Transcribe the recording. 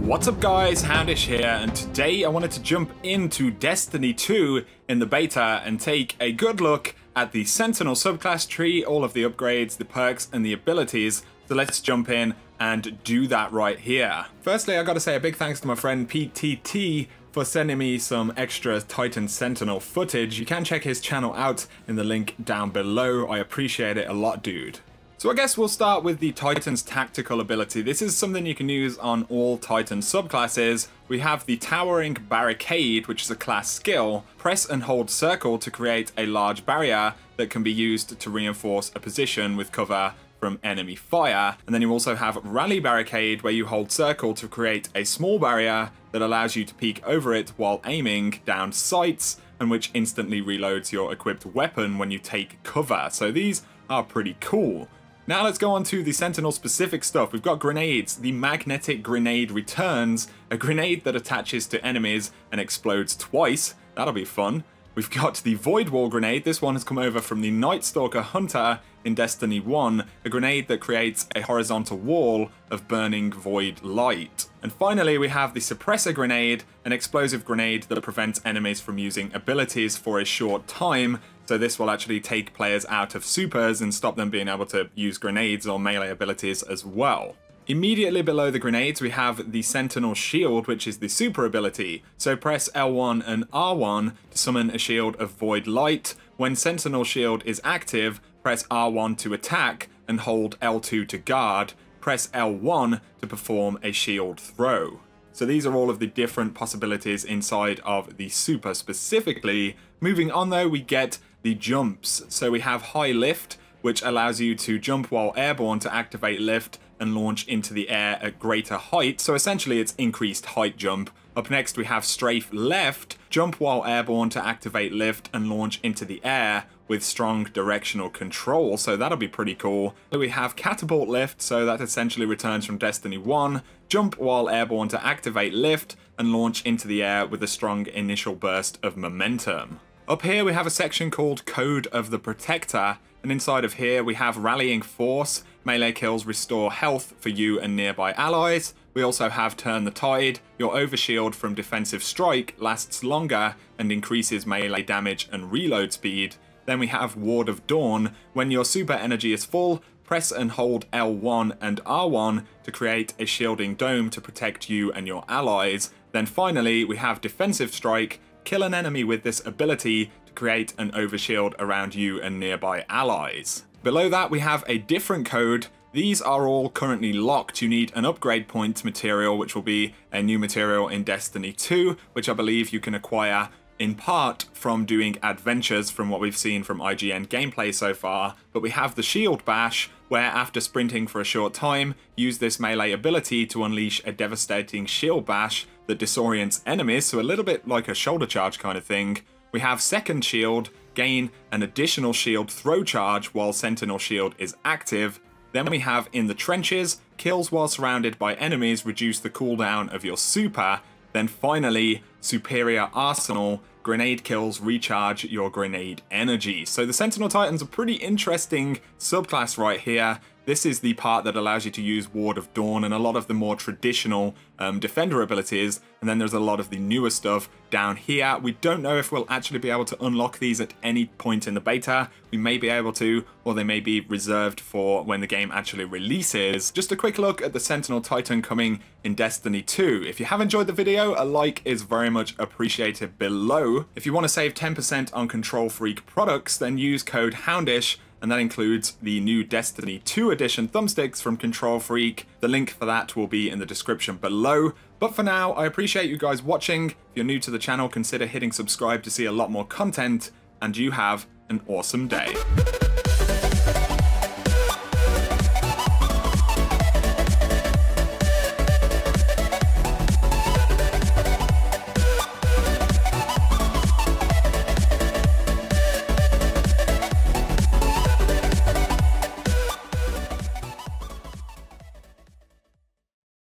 What's up guys, Houndish here, and today I wanted to jump into Destiny 2 in the beta and take a good look at the Sentinel subclass tree, all of the upgrades, the perks and the abilities. So let's jump in and do that right here. Firstly, I gotta say a big thanks to my friend PTT for sending me some extra Titan Sentinel footage. You can check his channel out in the link down below. I appreciate it a lot, dude. So I guess we'll start with the Titan's tactical ability. This is something you can use on all Titan subclasses. We have the Towering Barricade, which is a class skill. Press and hold circle to create a large barrier that can be used to reinforce a position with cover from enemy fire. And then you also have Rally Barricade, where you hold circle to create a small barrier that allows you to peek over it while aiming down sights, and which instantly reloads your equipped weapon when you take cover. So these are pretty cool. Now let's go on to the Sentinel specific stuff. We've got grenades. The Magnetic Grenade returns, a grenade that attaches to enemies and explodes twice. That'll be fun. We've got the Void Wall Grenade. This one has come over from the Night Stalker Hunter in Destiny 1, a grenade that creates a horizontal wall of burning void light. And finally, we have the Suppressor Grenade, an explosive grenade that prevents enemies from using abilities for a short time. So this will actually take players out of supers and stop them being able to use grenades or melee abilities as well. Immediately below the grenades, we have the Sentinel Shield, which is the super ability. So press L1 and R1 to summon a shield of void light. When Sentinel Shield is active, press R1 to attack and hold L2 to guard. Press L1 to perform a shield throw. So these are all of the different possibilities inside of the super specifically. Moving on though, we get the jumps. So we have High Lift, which allows you to jump while airborne to activate lift and launch into the air at greater height. So essentially it's increased height jump. Up next we have Strafe Left, jump while airborne to activate lift and launch into the air with strong directional control, so that'll be pretty cool. We have Catapult Lift, so that essentially returns from Destiny 1, jump while airborne to activate lift and launch into the air with a strong initial burst of momentum. Up here we have a section called Code of the Protector, and inside of here we have Rallying Force. Melee kills restore health for you and nearby allies. We also have Turn the Tide. Your overshield from Defensive Strike lasts longer and increases melee damage and reload speed. Then we have Ward of Dawn. When your super energy is full, press and hold L1 and R1 to create a shielding dome to protect you and your allies. Then finally we have Defensive Strike. Kill an enemy with this ability to create an overshield around you and nearby allies. Below that we have a different code. These are all currently locked. You need an upgrade point material, which will be a new material in Destiny 2, which I believe you can acquire in part from doing adventures from what we've seen from IGN gameplay so far. But we have the Shield Bash, where after sprinting for a short time, use this melee ability to unleash a devastating shield bash that disorients enemies, so a little bit like a shoulder charge kind of thing. We have Second Shield, gain an additional shield throw charge while Sentinel Shield is active. Then we have In the Trenches, kills while surrounded by enemies reduce the cooldown of your super. Then finally, Superior Arsenal, grenade kills recharge your grenade energy. So the Sentinel Titan's a pretty interesting subclass right here. This is the part that allows you to use Ward of Dawn and a lot of the more traditional defender abilities, and then there's a lot of the newer stuff down here. We don't know if we'll actually be able to unlock these at any point in the beta. We may be able to, or they may be reserved for when the game actually releases. Just a quick look at the Sentinel Titan coming in Destiny 2. If you have enjoyed the video, a like is very much appreciated below. If you want to save 10% on Control Freak products, then use code Houndish, and that includes the new Destiny 2 edition thumbsticks from Control Freak. The link for that will be in the description below. But for now, I appreciate you guys watching. If you're new to the channel, consider hitting subscribe to see a lot more content, and you have an awesome day.